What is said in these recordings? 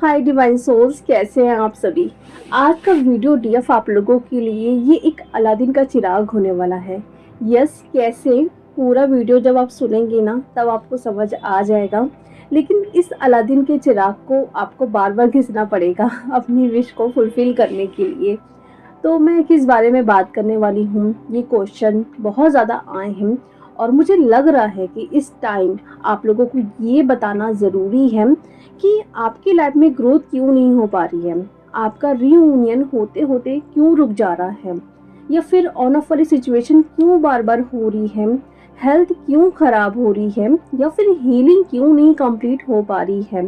हाय divine souls, कैसे हैं आप सभी। आज का वीडियो डीएफ आप लोगों के लिए ये एक अलादीन का चिराग होने वाला है। यस, कैसे पूरा वीडियो जब आप सुनेंगे ना तब आपको समझ आ जाएगा। लेकिन इस अलादीन के चिराग को आपको बार बार घिसना पड़ेगा अपनी विश को फुलफिल करने के लिए। तो मैं किस बारे में बात करने वाली हूँ, ये क्वेश्चन बहुत ज़्यादा आए हैं और मुझे लग रहा है कि इस टाइम आप लोगों को ये बताना ज़रूरी है कि आपकी लाइफ में ग्रोथ क्यों नहीं हो पा रही है, आपका रीयूनियन होते होते क्यों रुक जा रहा है, या फिर ऑन ऑफ वाली सिचुएशन क्यों बार बार हो रही है, हेल्थ क्यों ख़राब हो रही है, या फिर हीलिंग क्यों नहीं कंप्लीट हो पा रही है।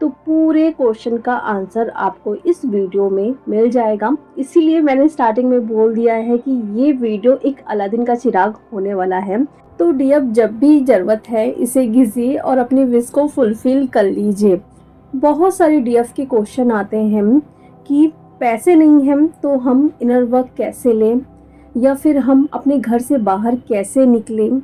तो पूरे क्वेश्चन का आंसर आपको इस वीडियो में मिल जाएगा। इसीलिए मैंने स्टार्टिंग में बोल दिया है कि ये वीडियो एक अलादीन का चिराग होने वाला है। तो डीएफ जब भी ज़रूरत है इसे घिसिए और अपनी विश को फुलफिल कर लीजिए। बहुत सारे डीएफ के क्वेश्चन आते हैं कि पैसे नहीं हैं तो हम इनर वर्क कैसे लें, या फिर हम अपने घर से बाहर कैसे निकलें।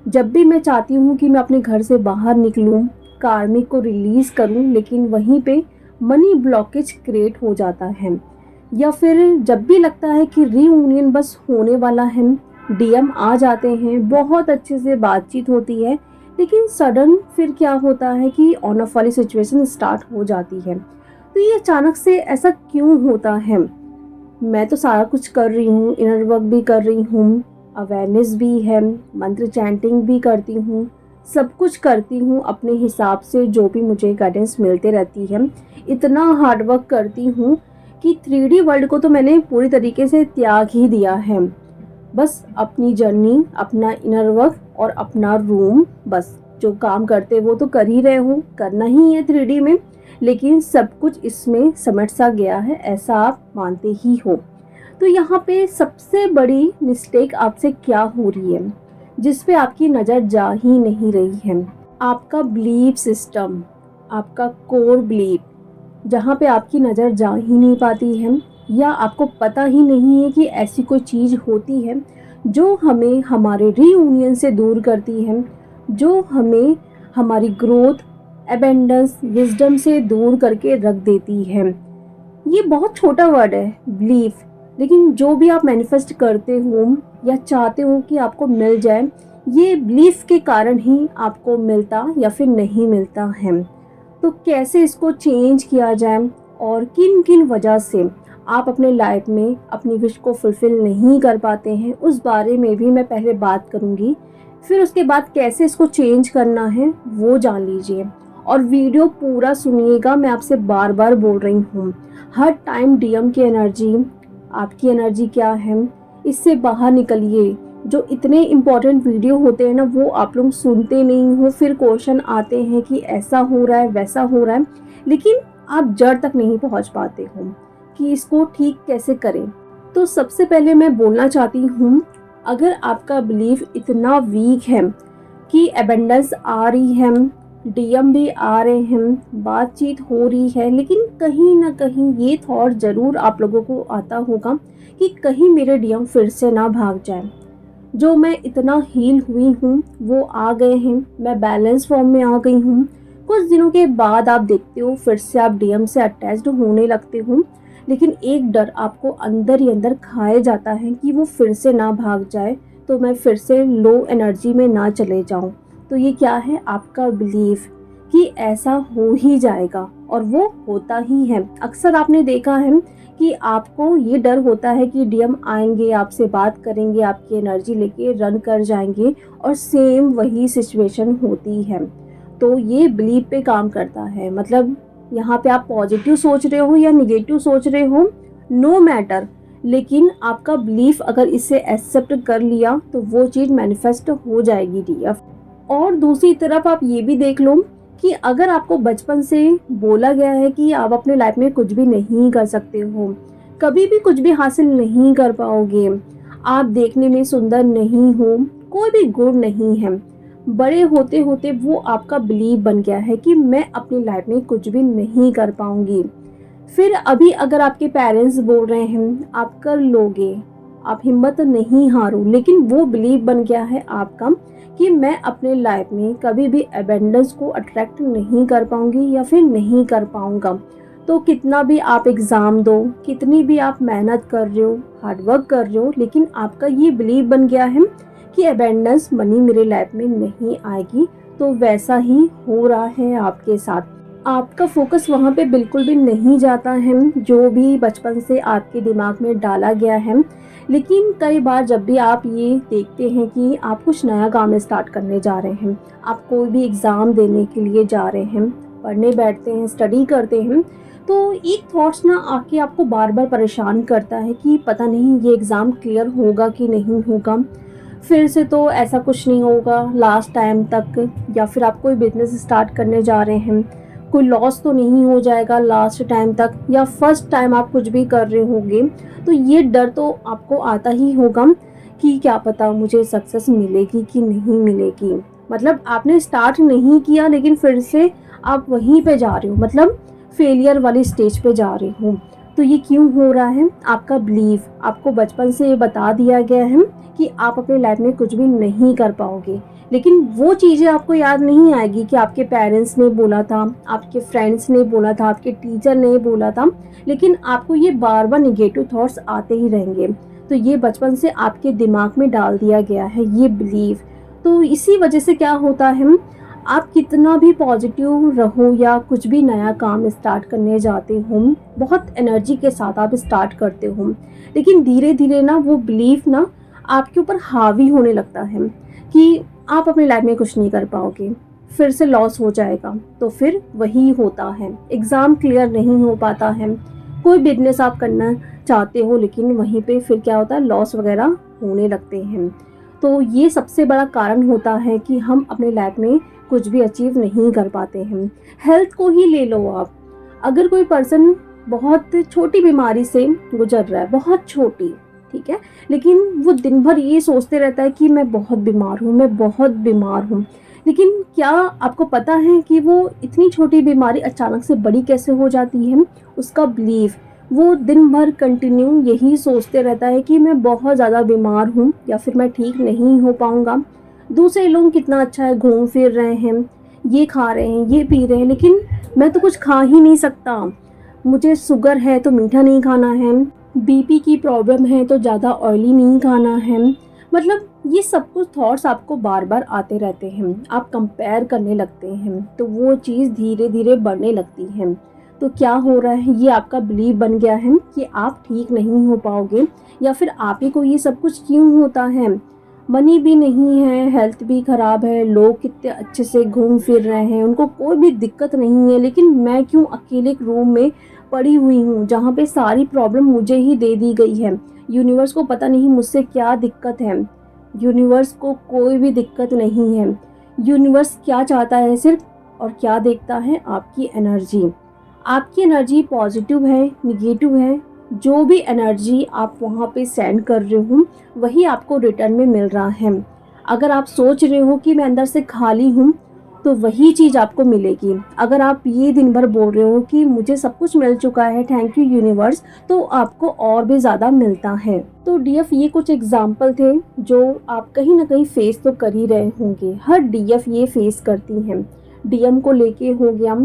जब भी मैं चाहती हूँ कि मैं अपने घर से बाहर निकलूँ, कार्मिक को रिलीज़ करूँ, लेकिन वहीं पे मनी ब्लॉकेज क्रिएट हो जाता है। या फिर जब भी लगता है कि रीयूनियन बस होने वाला है, डीएम आ जाते हैं, बहुत अच्छे से बातचीत होती है, लेकिन सडन फिर क्या होता है कि ऑन ऑफ वाली सिचुएशन स्टार्ट हो जाती है। तो ये अचानक से ऐसा क्यों होता है। मैं तो सारा कुछ कर रही हूँ, इनर वर्क भी कर रही हूँ, अवेयरनेस भी है, मंत्र चैंटिंग भी करती हूँ, सब कुछ करती हूँ अपने हिसाब से, जो भी मुझे गाइडेंस मिलते रहती है। इतना हार्ड वर्क करती हूँ कि 3D वर्ल्ड को तो मैंने पूरी तरीके से त्याग ही दिया है। बस अपनी जर्नी, अपना इनर वर्क और अपना रूम, बस जो काम करते वो तो कर ही रहे हो, करना ही है 3D में, लेकिन सब कुछ इसमें समेट सा गया है, ऐसा आप मानते ही हो। तो यहाँ पे सबसे बड़ी मिस्टेक आपसे क्या हो रही है, जिस पे आपकी नज़र जा ही नहीं रही है। आपका बिलीफ सिस्टम, आपका कोर बिलीफ, जहाँ पे आपकी नज़र जा ही नहीं पाती है, या आपको पता ही नहीं है कि ऐसी कोई चीज़ होती है जो हमें हमारे रीयूनियन से दूर करती है, जो हमें हमारी ग्रोथ, एबेंडेंस, विजडम से दूर करके रख देती है। ये बहुत छोटा वर्ड है, बिलीफ, लेकिन जो भी आप मैनिफेस्ट करते हो या चाहते हो कि आपको मिल जाए, ये बिलीफ के कारण ही आपको मिलता या फिर नहीं मिलता है। तो कैसे इसको चेंज किया जाए और किन किन वजह से आप अपने लाइफ में अपनी विश को फुलफिल नहीं कर पाते हैं, उस बारे में भी मैं पहले बात करूंगी। फिर उसके बाद कैसे इसको चेंज करना है वो जान लीजिए, और वीडियो पूरा सुनिएगा। मैं आपसे बार बार बोल रही हूँ, हर टाइम डीएम की एनर्जी, आपकी एनर्जी क्या है, इससे बाहर निकलिए। जो इतने इम्पोर्टेंट वीडियो होते हैं ना, वो आप लोग सुनते नहीं हो, फिर क्वेश्चन आते हैं कि ऐसा हो रहा है, वैसा हो रहा है, लेकिन आप जड़ तक नहीं पहुंच पाते हो कि इसको ठीक कैसे करें। तो सबसे पहले मैं बोलना चाहती हूँ, अगर आपका बिलीफ इतना वीक है कि एबेंडेंस आ रही है, डीएम भी आ रहे हैं, बातचीत हो रही है, लेकिन कहीं ना कहीं ये थॉट ज़रूर आप लोगों को आता होगा कि कहीं मेरे डीएम फिर से ना भाग जाए। जो मैं इतना हील हुई हूँ वो आ गए हैं, मैं बैलेंस फॉर्म में आ गई हूँ। कुछ दिनों के बाद आप देखते हो फिर से आप डीएम से अटैच्ड होने लगते हो, लेकिन एक डर आपको अंदर ही अंदर खाए जाता है कि वो फिर से ना भाग जाए, तो मैं फिर से लो एनर्जी में ना चले जाऊँ। तो ये क्या है, आपका बिलीफ कि ऐसा हो ही जाएगा, और वो होता ही है। अक्सर आपने देखा है कि आपको ये डर होता है कि डीएम आएंगे, आपसे बात करेंगे, आपकी एनर्जी लेके रन कर जाएंगे, और सेम वही सिचुएशन होती है। तो ये बिलीफ पे काम करता है। मतलब यहाँ पे आप पॉजिटिव सोच रहे हो या निगेटिव सोच रहे हो, नो मैटर, लेकिन आपका बिलीफ अगर इसे एक्सेप्ट कर लिया तो वो चीज़ मैनिफेस्ट हो जाएगी डीएफ। और दूसरी तरफ आप ये भी देख लो कि अगर आपको बचपन से बोला गया है कि आप अपने लाइफ में कुछ भी नहीं कर सकते हो, कभी भी कुछ भी हासिल नहीं कर पाओगे, आप देखने में सुंदर नहीं हो, कोई भी गुण नहीं है, बड़े होते होते वो आपका बिलीव बन गया है कि मैं अपनी लाइफ में कुछ भी नहीं कर पाऊंगी। फिर अभी अगर आपके पेरेंट्स बोल रहे हैं आप कर लोगे, आप हिम्मत नहीं हारो, लेकिन वो बिलीव बन गया है आपका कि मैं अपने लाइफ में कभी भी अबेंडेंस को अट्रैक्ट नहीं कर पाऊंगी या फिर नहीं कर पाऊंगा। तो कितना भी आप एग्ज़ाम दो, कितनी भी आप मेहनत कर रहे हो, हार्ड वर्क कर रहे हो, लेकिन आपका ये बिलीव बन गया है कि अबेंडेंस मनी मेरे लाइफ में नहीं आएगी। तो वैसा ही हो रहा है आपके साथ। आपका फोकस वहाँ पे बिल्कुल भी नहीं जाता है जो भी बचपन से आपके दिमाग में डाला गया है। लेकिन कई बार जब भी आप ये देखते हैं कि आप कुछ नया काम स्टार्ट करने जा रहे हैं, आप कोई भी एग्ज़ाम देने के लिए जा रहे हैं, पढ़ने बैठते हैं, स्टडी करते हैं, तो एक थॉट्स ना आके आपको बार बार परेशान करता है कि पता नहीं ये एग्ज़ाम क्लियर होगा कि नहीं होगा, फिर से तो ऐसा कुछ नहीं होगा लास्ट टाइम तक, या फिर आप कोई बिजनेस स्टार्ट करने जा रहे हैं, कोई लॉस तो नहीं हो जाएगा लास्ट टाइम तक, या फर्स्ट टाइम आप कुछ भी कर रहे होंगे तो ये डर तो आपको आता ही होगा कि क्या पता मुझे सक्सेस मिलेगी कि नहीं मिलेगी। मतलब आपने स्टार्ट नहीं किया लेकिन फिर से आप वहीं पे जा रहे हो, मतलब फेलियर वाली स्टेज पे जा रहे हो। तो ये क्यों हो रहा है? आपका बिलीफ आपको बचपन से बता दिया गया है कि आप अपने लाइफ में कुछ भी नहीं कर पाओगे, लेकिन वो चीज़ें आपको याद नहीं आएगी कि आपके पेरेंट्स ने बोला था, आपके फ्रेंड्स ने बोला था, आपके टीचर ने बोला था, लेकिन आपको ये बार बार निगेटिव थॉट्स आते ही रहेंगे। तो ये बचपन से आपके दिमाग में डाल दिया गया है ये बिलीफ। तो इसी वजह से क्या होता है, आप कितना भी पॉजिटिव रहो या कुछ भी नया काम स्टार्ट करने जाते हो, बहुत एनर्जी के साथ आप स्टार्ट करते हो, लेकिन धीरे धीरे ना वो बिलीफ ना आपके ऊपर हावी होने लगता है कि आप अपनी लाइफ में कुछ नहीं कर पाओगे, फिर से लॉस हो जाएगा। तो फिर वही होता है, एग्ज़ाम क्लियर नहीं हो पाता है, कोई बिजनेस आप करना चाहते हो लेकिन वहीं पे फिर क्या होता है, लॉस वगैरह होने लगते हैं। तो ये सबसे बड़ा कारण होता है कि हम अपने लाइफ में कुछ भी अचीव नहीं कर पाते हैं। हेल्थ को ही ले लो आप, अगर कोई पर्सन बहुत छोटी बीमारी से गुजर रहा है, बहुत छोटी, ठीक है, लेकिन वो दिन भर ये सोचते रहता है कि मैं बहुत बीमार हूँ, मैं बहुत बीमार हूँ, लेकिन क्या आपको पता है कि वो इतनी छोटी बीमारी अचानक से बड़ी कैसे हो जाती है? उसका बिलीफ, वो दिन भर कंटिन्यू यही सोचते रहता है कि मैं बहुत ज़्यादा बीमार हूँ या फिर मैं ठीक नहीं हो पाऊँगा। दूसरे लोग कितना अच्छा है, घूम फिर रहे हैं, ये खा रहे हैं, ये पी रहे हैं, लेकिन मैं तो कुछ खा ही नहीं सकता। मुझे शुगर है तो मीठा नहीं खाना है, बीपी की प्रॉब्लम है तो ज़्यादा ऑयली नहीं खाना है। मतलब ये सब कुछ थॉट्स आपको बार बार आते रहते हैं, आप कंपेयर करने लगते हैं, तो वो चीज़ धीरे धीरे बढ़ने लगती है। तो क्या हो रहा है, ये आपका बिलीव बन गया है कि आप ठीक नहीं हो पाओगे, या फिर आप ही को ये सब कुछ क्यों होता है। मनी भी नहीं है, हेल्थ भी ख़राब है, लोग कितने अच्छे से घूम फिर रहे हैं, उनको कोई भी दिक्कत नहीं है, लेकिन मैं क्यों अकेले एक रूम में पड़ी हुई हूँ जहाँ पे सारी प्रॉब्लम मुझे ही दे दी गई है। यूनिवर्स को पता नहीं मुझसे क्या दिक्कत है, यूनिवर्स को कोई भी दिक्कत नहीं है। यूनिवर्स क्या चाहता है सिर्फ, और क्या देखता है, आपकी एनर्जी। आपकी एनर्जी पॉजिटिव है, निगेटिव है, जो भी एनर्जी आप वहाँ पे सेंड कर रहे हो वही आपको रिटर्न में मिल रहा है। अगर आप सोच रहे हो कि मैं अंदर से खाली हूँ तो वही चीज़ आपको मिलेगी। अगर आप ये दिन भर बोल रहे हो कि मुझे सब कुछ मिल चुका है, थैंक यू यूनिवर्स, तो आपको और भी ज़्यादा मिलता है। तो डीएफ ये कुछ एग्जाम्पल थे जो आप कहीं ना कहीं फेस तो कर ही रहे होंगे, हर डीएफ ये फेस करती हैं। डीएम को लेके हो गया,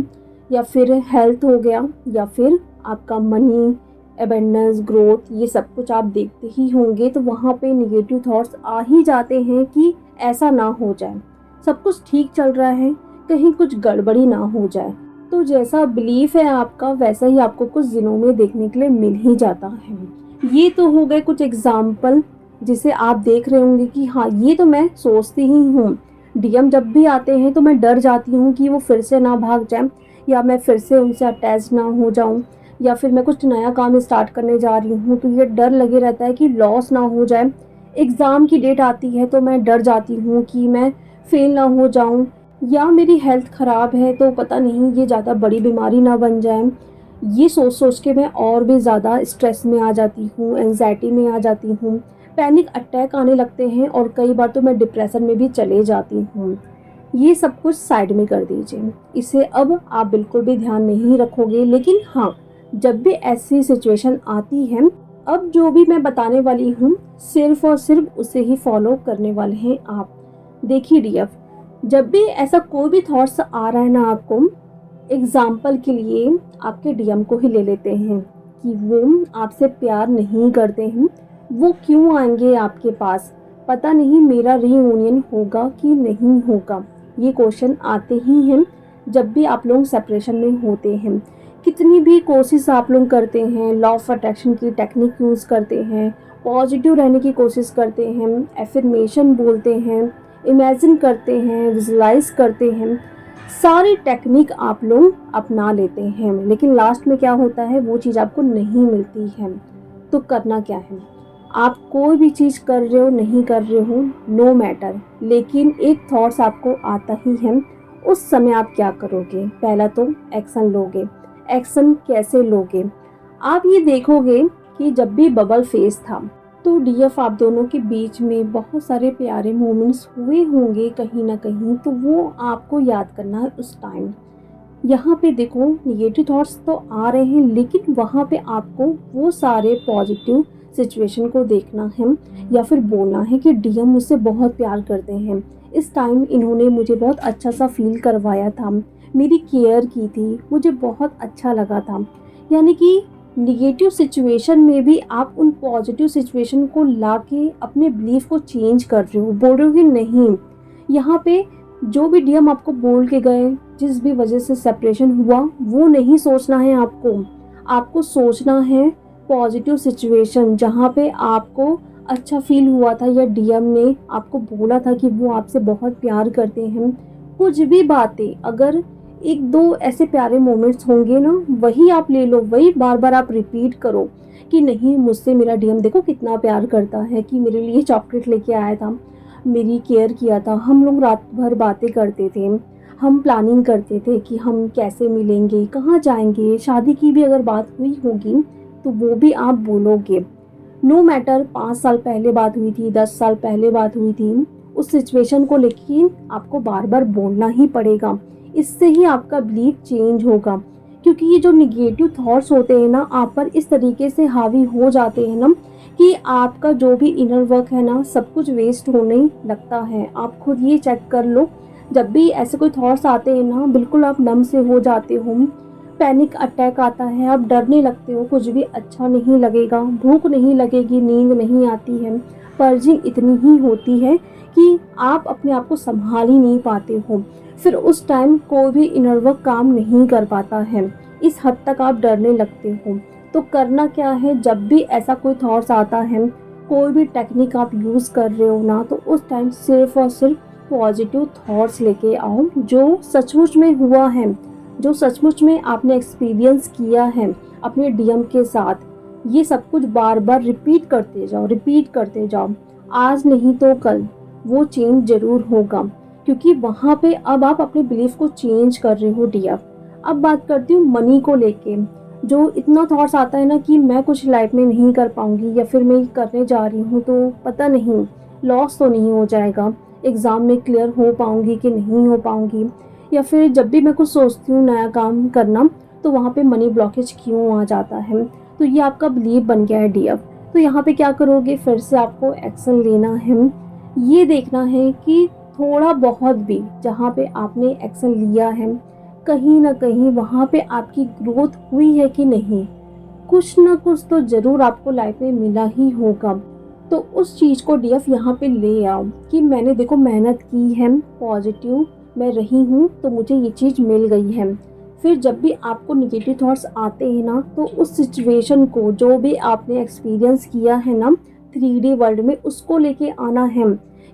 या फिर हेल्थ हो गया, या फिर आपका मनी, एबेंडेंस, ग्रोथ, ये सब कुछ आप देखते ही होंगे। तो वहाँ पे निगेटिव थॉट्स आ ही जाते हैं कि ऐसा ना हो जाए, सब कुछ ठीक चल रहा है, कहीं कुछ गड़बड़ी ना हो जाए। तो जैसा बिलीफ है आपका वैसा ही आपको कुछ दिनों में देखने के लिए मिल ही जाता है। ये तो हो गए कुछ एग्जाम्पल जिसे आप देख रहे होंगे कि हाँ ये तो मैं सोचती ही हूँ। डीएम जब भी आते हैं तो मैं डर जाती हूँ कि वो फिर से ना भाग जाए, या मैं फिर से उनसे अटैच ना हो जाऊँ, या फिर मैं कुछ नया काम स्टार्ट करने जा रही हूँ तो ये डर लगे रहता है कि लॉस ना हो जाए। एग्ज़ाम की डेट आती है तो मैं डर जाती हूँ कि मैं फेल ना हो जाऊँ, या मेरी हेल्थ ख़राब है तो पता नहीं ये ज़्यादा बड़ी बीमारी ना बन जाए। ये सोच सोच के मैं और भी ज़्यादा स्ट्रेस में आ जाती हूँ, एंजाइटी में आ जाती हूँ, पैनिक अटैक आने लगते हैं, और कई बार तो मैं डिप्रेशन में भी चले जाती हूँ। ये सब कुछ साइड में कर दीजिए, इसे अब आप बिल्कुल भी ध्यान नहीं रखोगे। लेकिन हाँ, जब भी ऐसी सिचुएशन आती है अब जो भी मैं बताने वाली हूँ सिर्फ और सिर्फ उसे ही फॉलो करने वाले हैं आप। देखिए डीएफ, जब भी ऐसा कोई भी थॉट्स आ रहा है ना आपको, एग्जाम्पल के लिए आपके डीएम को ही ले लेते हैं कि वो आपसे प्यार नहीं करते हैं, वो क्यों आएंगे आपके पास, पता नहीं मेरा रीयूनियन होगा कि नहीं होगा। ये क्वेश्चन आते ही हैं जब भी आप लोग सेपरेशन में होते हैं। कितनी भी कोशिश आप लोग करते हैं, लॉ ऑफ अट्रैक्शन की टेक्निक यूज़ करते हैं, पॉजिटिव रहने की कोशिश करते हैं, एफर्मेशन बोलते हैं, इमेजिन करते हैं, विजुलाइज करते हैं, सारी टेक्निक आप लोग अपना लेते हैं, लेकिन लास्ट में क्या होता है, वो चीज़ आपको नहीं मिलती है। तो करना क्या है, आप कोई भी चीज़ कर रहे हो नहीं कर रहे हो नो मैटर, लेकिन एक थॉट्स आपको आता ही है। उस समय आप क्या करोगे, पहला तो एक्शन लोगे। एक्शन कैसे लोगे, आप ये देखोगे कि जब भी बबल फेस था तो डीएफ आप दोनों के बीच में बहुत सारे प्यारे मोमेंट्स हुए होंगे कहीं ना कहीं, तो वो आपको याद करना है उस टाइम। यहाँ पे देखो निगेटिव थॉट्स तो आ रहे हैं, लेकिन वहाँ पे आपको वो सारे पॉजिटिव सिचुएशन को देखना है या फिर बोलना है कि डीएम मुझसे बहुत प्यार करते हैं, इस टाइम इन्होंने मुझे बहुत अच्छा सा फील करवाया था, मेरी केयर की थी, मुझे बहुत अच्छा लगा था। यानी कि निगेटिव सिचुएशन में भी आप उन पॉजिटिव सिचुएशन को ला के अपने बिलीफ को चेंज कर रहे हो, बोल रहे हो कि नहीं, यहाँ पे जो भी डीएम आपको बोल के गए, जिस भी वजह से सेपरेशन हुआ, वो नहीं सोचना है आपको। आपको सोचना है पॉजिटिव सिचुएशन जहाँ पे आपको अच्छा फील हुआ था या डीएम ने आपको बोला था कि वो आपसे बहुत प्यार करते हैं। कुछ भी बातें, अगर एक दो ऐसे प्यारे मोमेंट्स होंगे ना, वही आप ले लो, वही बार बार आप रिपीट करो कि नहीं, मुझसे मेरा डीएम देखो कितना प्यार करता है, कि मेरे लिए चॉकलेट लेके आया था, मेरी केयर किया था, हम लोग रात भर बातें करते थे, हम प्लानिंग करते थे कि हम कैसे मिलेंगे, कहाँ जाएंगे, शादी की भी अगर बात हुई होगी तो वो भी आप बोलोगे। नो मैटर 5 साल पहले बात हुई थी, 10 साल पहले बात हुई थी, उस सिचुएशन को लेके आपको बार बार बोलना ही पड़ेगा। इससे ही आपका बिलीफ चेंज होगा, क्योंकि ये जो निगेटिव थॉट्स होते हैं ना, आप पर इस तरीके से हावी हो जाते हैं ना कि आपका जो भी इनर वर्क है ना, सब कुछ वेस्ट होने लगता है। आप खुद ये चेक कर लो, जब भी ऐसे कोई थॉट्स आते हैं ना, बिल्कुल आप नम से हो जाते हो, पैनिक अटैक आता है, आप डरने लगते हो, कुछ भी अच्छा नहीं लगेगा, भूख नहीं लगेगी, नींद नहीं आती है, पर्जिंग इतनी ही होती है कि आप अपने आप को संभाल ही नहीं पाते हो। फिर उस टाइम कोई भी इनर वर्क काम नहीं कर पाता है, इस हद तक आप डरने लगते हो। तो करना क्या है, जब भी ऐसा कोई थॉट्स आता है, कोई भी टेक्निक आप यूज़ कर रहे हो ना, तो उस टाइम सिर्फ और सिर्फ पॉजिटिव थॉट्स लेके आओ, जो सचमुच में हुआ है, जो सचमुच में आपने एक्सपीरियंस किया है अपने डीएम के साथ। ये सब कुछ बार बार रिपीट करते जाओ, रिपीट करते जाओ। आज नहीं तो कल वो चेंज जरूर होगा, क्योंकि वहाँ पे अब आप अपने बिलीफ को चेंज कर रहे हो डीएफ। अब बात करती हूँ मनी को लेके। जो इतना थॉट्स आता है ना कि मैं कुछ लाइफ में नहीं कर पाऊंगी, या फिर मैं करने जा रही हूँ तो पता नहीं लॉस तो नहीं हो जाएगा, एग्ज़ाम में क्लियर हो पाऊंगी कि नहीं हो पाऊंगी, या फिर जब भी मैं कुछ सोचती हूँ नया काम करना तो वहाँ पे मनी ब्लॉकेज क्यों आ जाता है। तो ये आपका बिलीव बन गया है डीएफ। तो यहाँ पे क्या करोगे, फिर से आपको एक्शन लेना है। ये देखना है कि थोड़ा बहुत भी जहाँ पे आपने एक्शन लिया है, कहीं ना कहीं वहाँ पे आपकी ग्रोथ हुई है कि नहीं। कुछ ना कुछ तो ज़रूर आपको लाइफ में मिला ही होगा। तो उस चीज़ को डीएफ यहाँ पे ले आओ कि मैंने देखो मेहनत की है, पॉजिटिव मैं रही हूँ, तो मुझे ये चीज़ मिल गई है। फिर जब भी आपको निगेटिव थॉट्स आते हैं ना, तो उस सिचुएशन को, जो भी आपने एक्सपीरियंस किया है ना 3D वर्ल्ड में, उसको लेके आना है।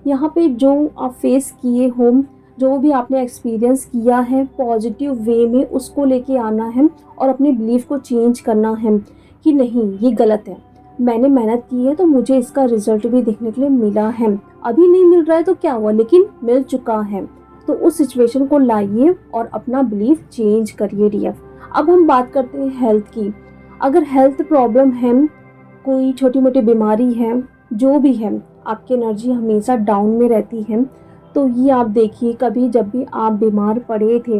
यहाँ पे जो आप फेस किए हो, जो भी आपने एक्सपीरियंस किया है पॉजिटिव वे में, उसको लेके आना है और अपने बिलीफ को चेंज करना है कि नहीं ये गलत है, मैंने मेहनत की है तो मुझे इसका रिजल्ट भी देखने के लिए मिला है, अभी नहीं मिल रहा है तो क्या हुआ, लेकिन मिल चुका है। तो उस सिचुएशन को लाइए और अपना बिलीफ चेंज करिए डीएफ। अब हम बात करते हैं हेल्थ की। अगर हेल्थ प्रॉब्लम है, कोई छोटी मोटी बीमारी है, जो भी है, आपकी एनर्जी हमेशा डाउन में रहती है, तो ये आप देखिए, कभी जब भी आप बीमार पड़े थे,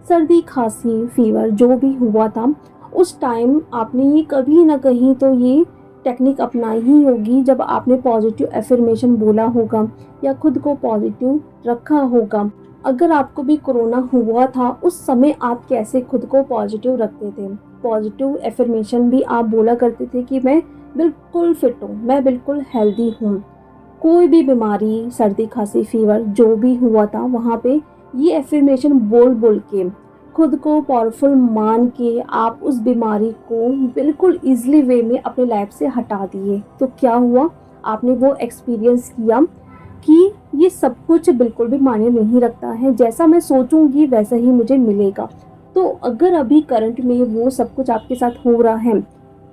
सर्दी खांसी फीवर जो भी हुआ था, उस टाइम आपने ये कभी ना कहीं तो ये टेक्निक अपनाई ही होगी जब आपने पॉजिटिव एफर्मेशन बोला होगा या खुद को पॉजिटिव रखा होगा। अगर आपको भी कोरोना हुआ था उस समय आप कैसे खुद को पॉजिटिव रखते थे? पॉजिटिव एफर्मेशन भी आप बोला करते थे कि मैं बिल्कुल फिट हूँ, मैं बिल्कुल हेल्दी हूँ। कोई भी बीमारी, सर्दी खांसी फीवर जो भी हुआ था वहाँ पे ये एफर्मेशन बोल बोल के खुद को पावरफुल मान के आप उस बीमारी को बिल्कुल ईजिली वे में अपने लाइफ से हटा दिए। तो क्या हुआ, आपने वो एक्सपीरियंस किया कि ये सब कुछ बिल्कुल भी मायने नहीं रखता है, जैसा मैं सोचूंगी वैसा ही मुझे मिलेगा। तो अगर अभी करंट में वो सब कुछ आपके साथ हो रहा है,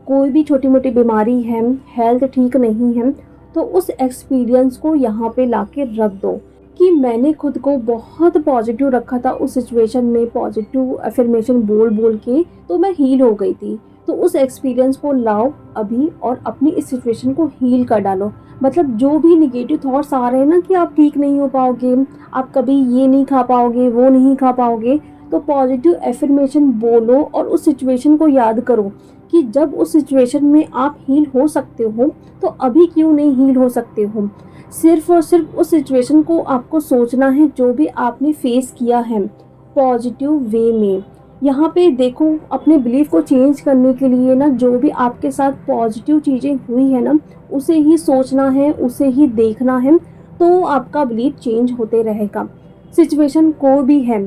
कोई भी छोटी मोटी बीमारी है, हेल्थ ठीक नहीं है, तो उस एक्सपीरियंस को यहाँ पे लाके रख दो कि मैंने खुद को बहुत पॉजिटिव रखा था उस सिचुएशन में, पॉजिटिव अफर्मेशन बोल बोल के तो मैं हील हो गई थी। तो उस एक्सपीरियंस को लाओ अभी और अपनी इस सिचुएशन को हील कर डालो। मतलब जो भी निगेटिव थॉट्स आ रहे हैं ना कि आप ठीक नहीं हो पाओगे, आप कभी ये नहीं खा पाओगे, वो नहीं खा पाओगे, तो पॉजिटिव एफर्मेशन बोलो और उस सिचुएशन को याद करो कि जब उस सिचुएशन में आप हील हो सकते हो तो अभी क्यों नहीं हील हो सकते हो। सिर्फ और सिर्फ उस सिचुएशन को आपको सोचना है जो भी आपने फेस किया है पॉजिटिव वे में। यहाँ पे देखो, अपने बिलीफ को चेंज करने के लिए ना जो भी आपके साथ पॉजिटिव चीज़ें हुई है ना उसे ही सोचना है, उसे ही देखना है, तो आपका बिलीफ चेंज होते रहेगा। सिचुएशन को भी है,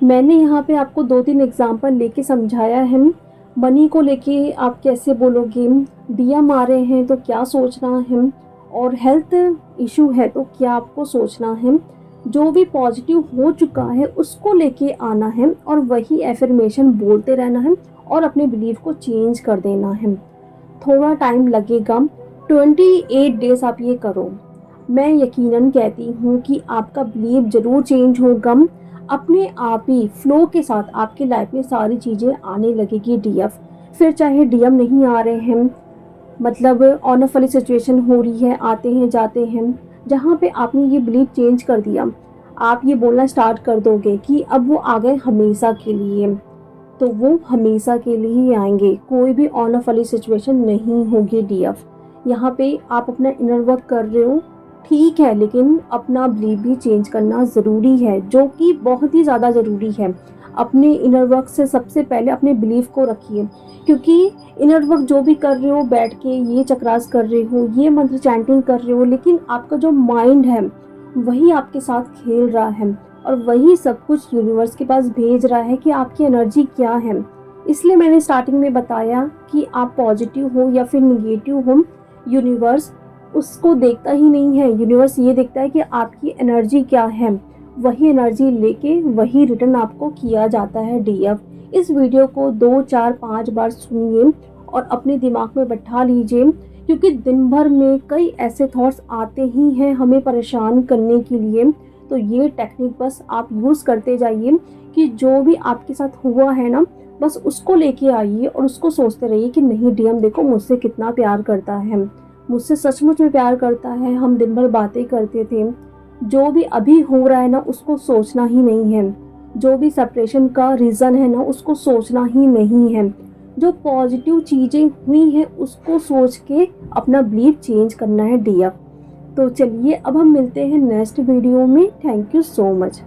मैंने यहाँ पे आपको 2-3 एग्जांपल लेके समझाया है। मनी को लेके आप कैसे बोलोगे, डीएम आ रहे हैं तो क्या सोचना है, और हेल्थ इशू है तो क्या आपको सोचना है। जो भी पॉजिटिव हो चुका है उसको लेके आना है और वही एफर्मेशन बोलते रहना है और अपने बिलीफ को चेंज कर देना है। थोड़ा टाइम लगेगा, 28 डेज आप ये करो। मैं यकीनन कहती हूँ कि आपका बिलीफ ज़रूर चेंज होगा। अपने आप ही फ्लो के साथ आपकी लाइफ में सारी चीज़ें आने लगेगी डीएफ। फिर चाहे डीएम नहीं आ रहे हैं, मतलब ऑन ऑफ वाली सिचुएशन हो रही है, आते हैं जाते हैं, जहाँ पे आपने ये बिलीव चेंज कर दिया, आप ये बोलना स्टार्ट कर दोगे कि अब वो आ गए हमेशा के लिए, तो वो हमेशा के लिए ही आएंगे। कोई भी ऑन ऑफ वाली सिचुएशन नहीं होगी डीएफ। यहाँ पे आप अपना इनर वर्क कर रहे हो, ठीक है, लेकिन अपना बिलीव भी चेंज करना ज़रूरी है, जो कि बहुत ही ज़्यादा ज़रूरी है। अपने इनर वर्क से सबसे पहले अपने बिलीव को रखिए, क्योंकि इनर वर्क जो भी कर रहे हो, बैठ के ये चक्रास कर रहे हो, ये मंत्र चैंटिंग कर रहे हो, लेकिन आपका जो माइंड है वही आपके साथ खेल रहा है और वही सब कुछ यूनिवर्स के पास भेज रहा है कि आपकी एनर्जी क्या है। इसलिए मैंने स्टार्टिंग में बताया कि आप पॉजिटिव हो या फिर निगेटिव हो, यूनिवर्स उसको देखता ही नहीं है। यूनिवर्स ये देखता है कि आपकी एनर्जी क्या है, वही एनर्जी लेके वही रिटर्न आपको किया जाता है डीएफ। इस वीडियो को 2, 4, 5 बार सुनिए और अपने दिमाग में बैठा लीजिए, क्योंकि दिन भर में कई ऐसे थॉट्स आते ही हैं हमें परेशान करने के लिए। तो ये टेक्निक बस आप यूज़ करते जाइए कि जो भी आपके साथ हुआ है ना, बस उसको लेके आइए और उसको सोचते रहिए कि नहीं, डीएम देखो मुझसे कितना प्यार करता है, मुझसे सचमुच में प्यार करता है। हम दिन भर बातें करते थे, जो भी अभी हो रहा है ना उसको सोचना ही नहीं है, जो भी सेपरेशन का रीज़न है ना उसको सोचना ही नहीं है, जो पॉजिटिव चीज़ें हुई हैं उसको सोच के अपना बिलीफ चेंज करना है डीएफ। तो चलिए अब हम मिलते हैं नेक्स्ट वीडियो में। Thank you so much.